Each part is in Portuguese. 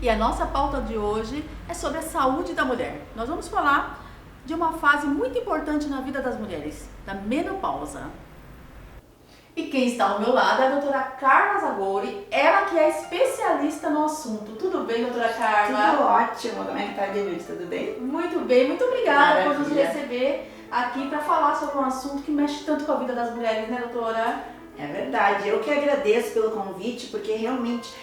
E a nossa pauta de hoje é sobre a saúde da mulher. Nós vamos falar de uma fase muito importante na vida das mulheres, da menopausa. E quem está ao meu lado é a doutora Carla Zagori, ela que é especialista no assunto. Tudo bem, doutora Carla? Tudo ótimo. Como é que tá, Denise? Tudo bem? Muito bem, muito obrigada por nos Maravilha. receber aqui para falar sobre um assunto que mexe tanto com a vida das mulheres, né, doutora? É verdade. Eu que agradeço pelo convite, porque realmente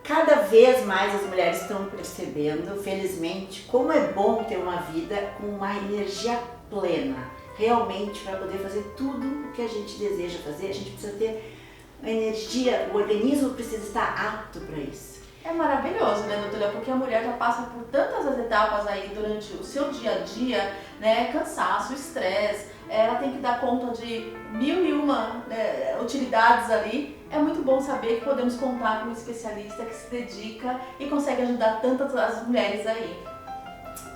cada vez mais as mulheres estão percebendo, felizmente, como é bom ter uma vida com uma energia plena. Realmente, para poder fazer tudo o que a gente deseja fazer, a gente precisa ter energia, o organismo precisa estar apto para isso. É maravilhoso, né, doutora? Porque a mulher já passa por tantas as etapas aí durante o seu dia a dia, né? Cansaço, estresse, ela tem que dar conta de mil e uma, né, utilidades ali. É muito bom saber que podemos contar com um especialista que se dedica e consegue ajudar tantas as mulheres aí.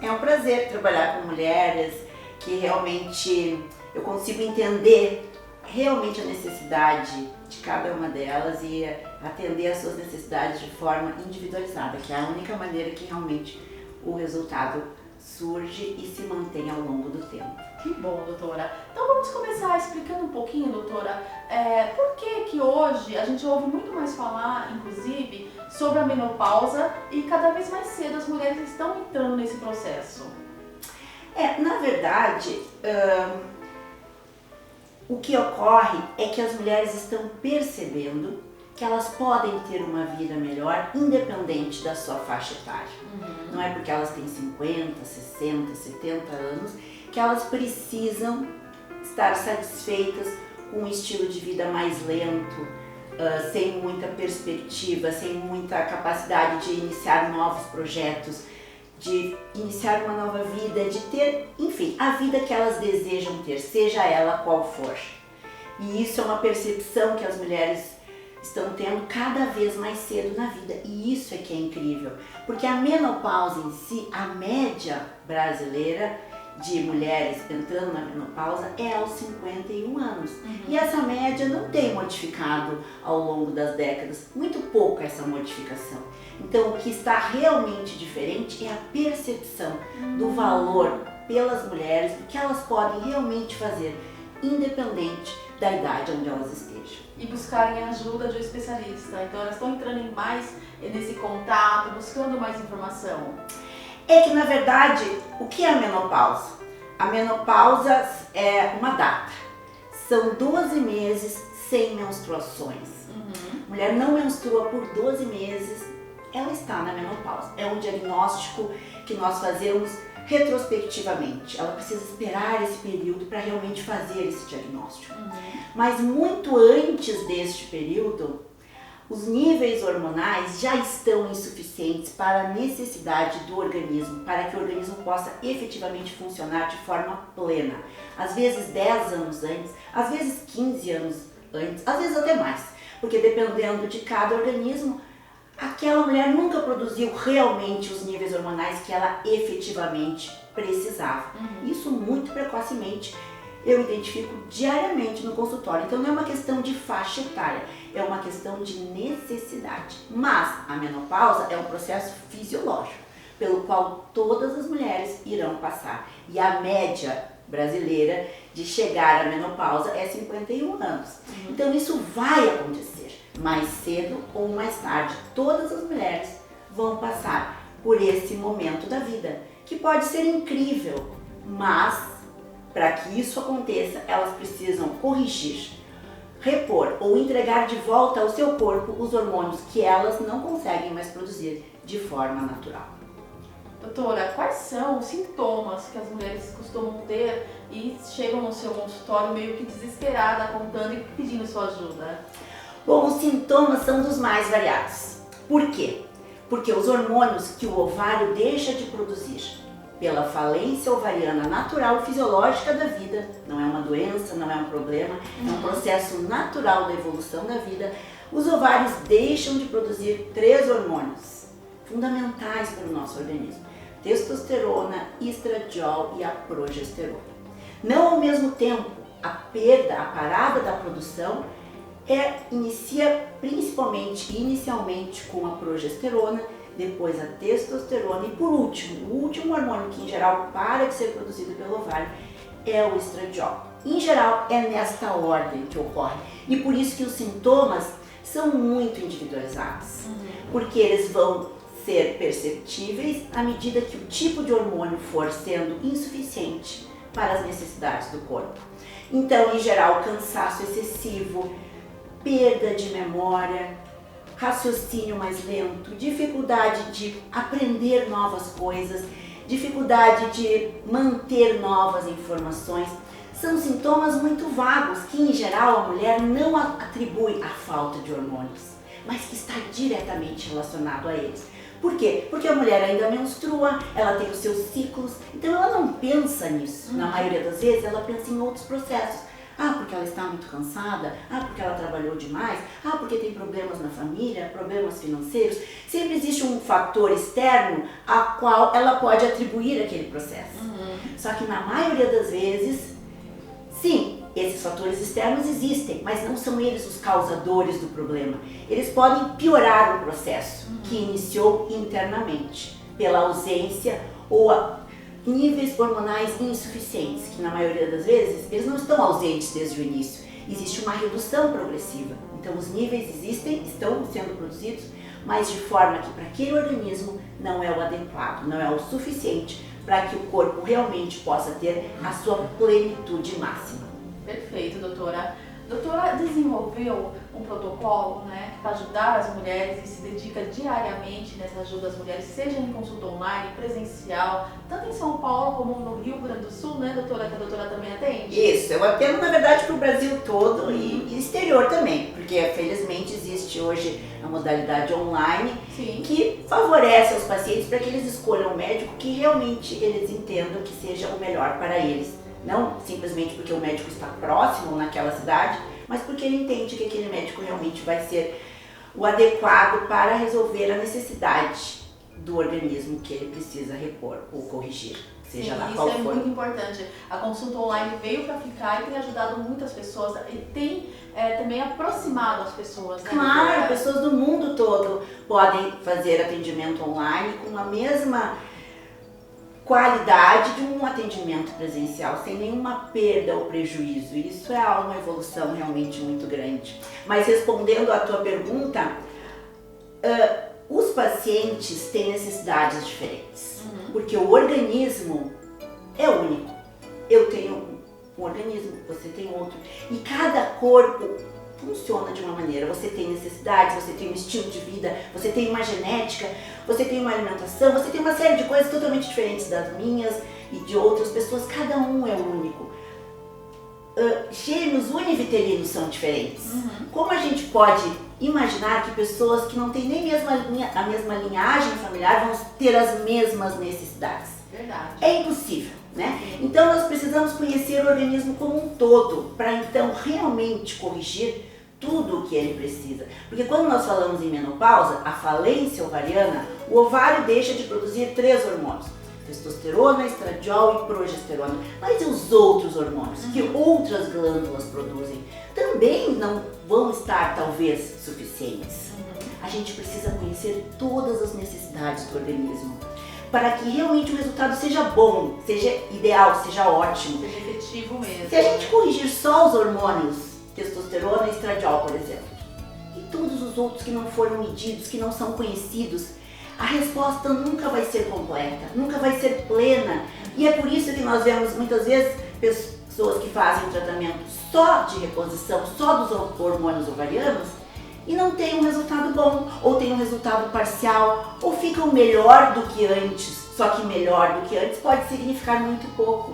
É um prazer trabalhar com mulheres que realmente eu consigo entender realmente a necessidade de cada uma delas e atender às suas necessidades de forma individualizada, que é a única maneira que realmente o resultado surge e se mantém ao longo do tempo. Que bom, doutora. Então vamos começar explicando um pouquinho, doutora, por que hoje a gente ouve muito mais falar, inclusive, sobre a menopausa e cada vez mais cedo as mulheres estão entrando nesse processo. Na verdade, o que ocorre é que as mulheres estão percebendo que elas podem ter uma vida melhor independente da sua faixa etária. Não é porque elas têm 50, 60, 70 anos que elas precisam estar satisfeitas com um estilo de vida mais lento, sem muita perspectiva, sem muita capacidade de iniciar novos projetos, de iniciar uma nova vida, de ter, enfim, a vida que elas desejam ter, seja ela qual for. E isso é uma percepção que as mulheres estão tendo cada vez mais cedo na vida. E isso é que é incrível, porque a menopausa em si, a média brasileira de mulheres entrando na menopausa é aos 51 anos. E essa média não tem modificado ao longo das décadas, muito pouco essa modificação. Então o que está realmente diferente é a percepção do valor pelas mulheres, do que elas podem realmente fazer, independente da idade onde elas estejam. E buscarem a ajuda de um especialista. Então elas estão entrando mais nesse contato, buscando mais informação. É que na verdade, o que é a menopausa? A menopausa é uma data. São 12 meses sem menstruações. A mulher não menstrua por 12 meses, ela está na menopausa. É um diagnóstico que nós fazemos retrospectivamente. Ela precisa esperar esse período para realmente fazer esse diagnóstico. Mas muito antes deste período, os níveis hormonais já estão insuficientes para a necessidade do organismo, para que o organismo possa efetivamente funcionar de forma plena. Às vezes 10 anos antes, às vezes 15 anos antes, às vezes até mais, porque dependendo de cada organismo, aquela mulher nunca produziu realmente os níveis hormonais que ela efetivamente precisava. Isso muito precocemente eu identifico diariamente no consultório. Então não é uma questão de faixa etária, é uma questão de necessidade. Mas a menopausa é um processo fisiológico, pelo qual todas as mulheres irão passar. E a média brasileira de chegar à menopausa é 51 anos. Então isso vai acontecer, mais cedo ou mais tarde. Todas as mulheres vão passar por esse momento da vida, que pode ser incrível, mas para que isso aconteça, elas precisam corrigir, repor ou entregar de volta ao seu corpo os hormônios que elas não conseguem mais produzir de forma natural. Doutora, quais são os sintomas que as mulheres costumam ter e chegam no seu consultório meio que desesperada, contando e pedindo sua ajuda? Bom, os sintomas são dos mais variados. Por quê? Porque os hormônios que o ovário deixa de produzir pela falência ovariana natural e fisiológica da vida, não é uma doença, não é um problema, é um processo natural da evolução da vida, os ovários deixam de produzir 3 hormônios fundamentais para o nosso organismo: testosterona, estradiol e a progesterona. Não ao mesmo tempo, a parada da produção inicia principalmente, inicialmente com a progesterona, depois a testosterona e por último, o último hormônio que em geral para de ser produzido pelo ovário é o estradiol. Em geral é nesta ordem que ocorre e por isso que os sintomas são muito individualizados, porque eles vão ser perceptíveis à medida que o tipo de hormônio for sendo insuficiente para as necessidades do corpo. Então, em geral, cansaço excessivo, perda de memória, raciocínio mais lento, dificuldade de aprender novas coisas, dificuldade de manter novas informações. São sintomas muito vagos que, em geral, a mulher não atribui à falta de hormônios, mas que está diretamente relacionado a eles. Por quê? Porque a mulher ainda menstrua, ela tem os seus ciclos, então ela não pensa nisso. Na maioria das vezes, ela pensa em outros processos. Ah, porque ela está muito cansada, porque ela trabalhou demais, porque tem problemas na família, problemas financeiros. Sempre existe um fator externo a qual ela pode atribuir aquele processo. Só que na maioria das vezes, sim, esses fatores externos existem, mas não são eles os causadores do problema. Eles podem piorar o processo que iniciou internamente, pela ausência ou níveis hormonais insuficientes, que na maioria das vezes eles não estão ausentes desde o início. Existe uma redução progressiva. Então os níveis existem, estão sendo produzidos, mas de forma que para aquele organismo não é o adequado, não é o suficiente para que o corpo realmente possa ter a sua plenitude máxima. Perfeito, doutora. A doutora desenvolveu um protocolo, né, para ajudar as mulheres e se dedica diariamente nessa ajuda às mulheres, seja em consulta online, presencial, tanto em São Paulo como no Rio Grande do Sul, né, doutora, que a doutora também atende? Isso, eu atendo na verdade para o Brasil todo e exterior também, porque felizmente existe hoje a modalidade online. Sim. Que favorece aos pacientes para que eles escolham um médico que realmente eles entendam que seja o melhor para eles. Não simplesmente porque o médico está próximo naquela cidade, mas porque ele entende que aquele médico realmente vai ser o adequado para resolver a necessidade do organismo que ele precisa repor ou corrigir, seja lá qual for. Isso é muito importante. A consulta online veio para ficar e tem ajudado muitas pessoas e tem também aproximado as pessoas. Né? Claro, pessoas do mundo todo podem fazer atendimento online com a mesma qualidade de um atendimento presencial, sem nenhuma perda ou prejuízo. Isso é uma evolução realmente muito grande. Mas respondendo à tua pergunta, os pacientes têm necessidades diferentes, porque o organismo é único. Eu tenho um organismo, você tem outro, e cada corpo funciona de uma maneira. Você tem necessidades, você tem um estilo de vida, você tem uma genética, você tem uma alimentação, você tem uma série de coisas totalmente diferentes das minhas e de outras pessoas. Cada um é único. Gêmeos univitelinos são diferentes. Como a gente pode imaginar que pessoas que não têm nem a mesma linhagem familiar vão ter as mesmas necessidades? Verdade. É impossível, né? Então nós precisamos conhecer o organismo como um todo para então realmente corrigir tudo o que ele precisa. Porque quando nós falamos em menopausa, a falência ovariana, o ovário deixa de produzir 3 hormônios: testosterona, estradiol e progesterona. Mas e os outros hormônios que outras glândulas produzem? Também não vão estar, talvez, suficientes. A gente precisa conhecer todas as necessidades do organismo para que realmente o resultado seja bom, seja ideal, seja ótimo. Seja efetivo mesmo. Se a gente corrigir só os hormônios, testosterona e estradiol, por exemplo, e todos os outros que não foram medidos, que não são conhecidos, a resposta nunca vai ser completa, nunca vai ser plena. E é por isso que nós vemos muitas vezes pessoas que fazem um tratamento só de reposição, só dos hormônios ovarianos, e não tem um resultado bom, ou tem um resultado parcial, ou ficam melhor do que antes. Só que melhor do que antes pode significar muito pouco.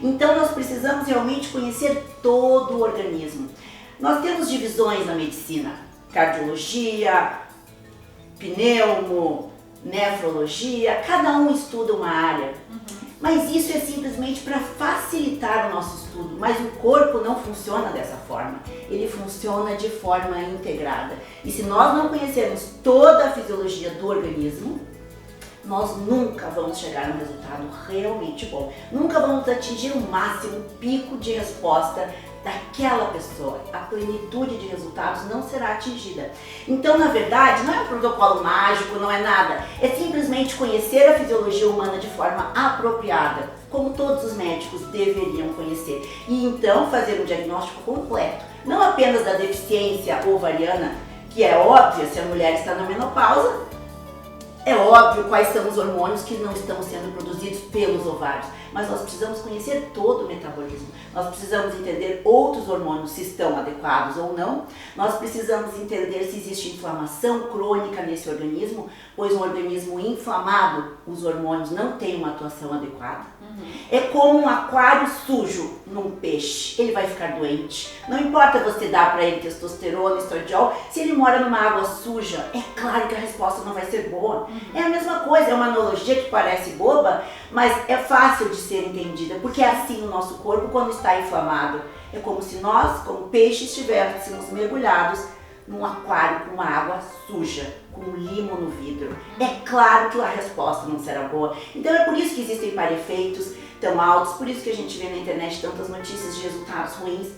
Então nós precisamos realmente conhecer todo o organismo. Nós temos divisões na medicina: cardiologia, pneumo, nefrologia, cada um estuda uma área. Mas isso é simplesmente para facilitar o nosso estudo. Mas o corpo não funciona dessa forma. Ele funciona de forma integrada. E se nós não conhecermos toda a fisiologia do organismo, nós nunca vamos chegar a um resultado realmente bom. Nunca vamos atingir o máximo pico de resposta daquela pessoa. A plenitude de resultados não será atingida. Então, na verdade, não é um protocolo mágico, não é nada. É simplesmente conhecer a fisiologia humana de forma apropriada, como todos os médicos deveriam conhecer. E então fazer um diagnóstico completo, não apenas da deficiência ovariana, que é óbvia se a mulher está na menopausa, é óbvio quais são os hormônios que não estão sendo produzidos pelos ovários, mas nós precisamos conhecer todo o metabolismo. Nós precisamos entender outros hormônios, se estão adequados ou não. Nós precisamos entender se existe inflamação crônica nesse organismo, pois um organismo inflamado, os hormônios não têm uma atuação adequada. É como um aquário sujo num peixe, ele vai ficar doente. Não importa você dar para ele testosterona, estradiol, se ele mora numa água suja, é claro que a resposta não vai ser boa. É a mesma coisa, é uma analogia que parece boba, mas é fácil de ser entendida, porque é assim o nosso corpo quando está inflamado. É como se nós, como peixes, estivéssemos mergulhados num aquário com uma água suja, com limo no vidro. É claro que a resposta não será boa. Então é por isso que existem parefeitos tão altos, por isso que a gente vê na internet tantas notícias de resultados ruins,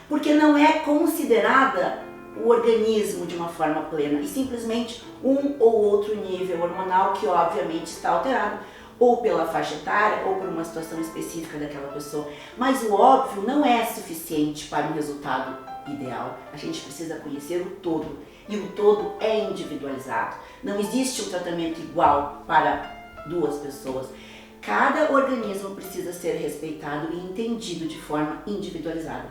porque não é considerada o organismo de uma forma plena, e simplesmente um ou outro nível hormonal que obviamente está alterado, ou pela faixa etária, ou por uma situação específica daquela pessoa. Mas o óbvio não é suficiente para um resultado ideal. A gente precisa conhecer o todo, e o todo é individualizado. Não existe um tratamento igual para duas pessoas. Cada organismo precisa ser respeitado e entendido de forma individualizada.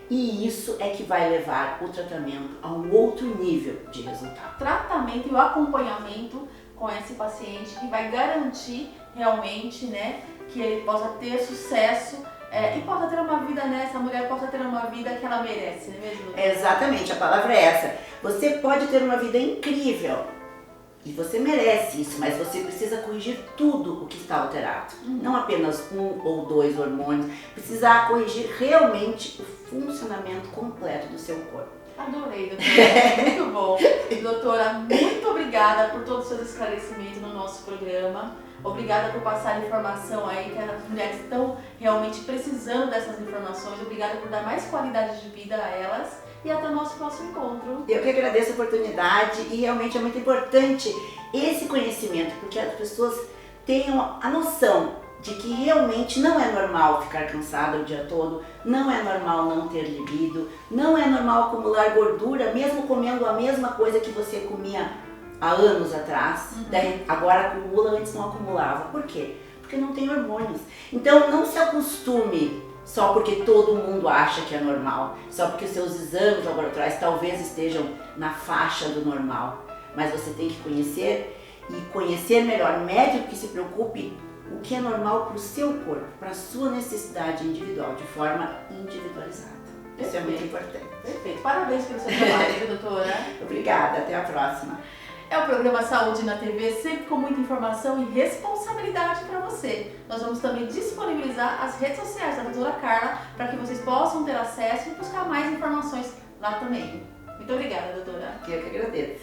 E isso é que vai levar o tratamento a um outro nível de resultado. Tratamento e o acompanhamento com esse paciente que vai garantir realmente, né, que ele possa ter sucesso e possa ter uma vida, né, essa mulher possa ter uma vida que ela merece, não é mesmo? Exatamente, a palavra é essa. Você pode ter uma vida incrível e você merece isso, mas você precisa corrigir tudo o que está alterado. Não apenas um ou dois hormônios, precisa corrigir realmente o funcionamento completo do seu corpo. Adorei, doutora. Muito bom. Doutora, muito obrigada por todos os seus esclarecimentos no nosso programa. Obrigada por passar informação aí, que as mulheres estão realmente precisando dessas informações. Obrigada por dar mais qualidade de vida a elas. E até o nosso próximo encontro. Eu que agradeço a oportunidade, e realmente é muito importante esse conhecimento, porque as pessoas tenham a noção de que realmente não é normal ficar cansada o dia todo, não é normal não ter libido, não é normal acumular gordura, mesmo comendo a mesma coisa que você comia há anos atrás, daí agora acumula, antes não acumulava. Por quê? Porque não tem hormônios. Então não se acostume só porque todo mundo acha que é normal, só porque seus exames laboratoriais talvez estejam na faixa do normal. Mas você tem que conhecer e conhecer melhor, médico que se preocupe o que é normal para o seu corpo, para a sua necessidade individual, de forma individualizada. Isso é muito importante. Perfeito. Parabéns pelo seu trabalho, doutora. Obrigada, até a próxima. É o programa Saúde na TV, sempre com muita informação e responsabilidade para você. Nós vamos também disponibilizar as redes sociais da doutora Carla para que vocês possam ter acesso e buscar mais informações lá também. Muito obrigada, doutora. Eu que agradeço.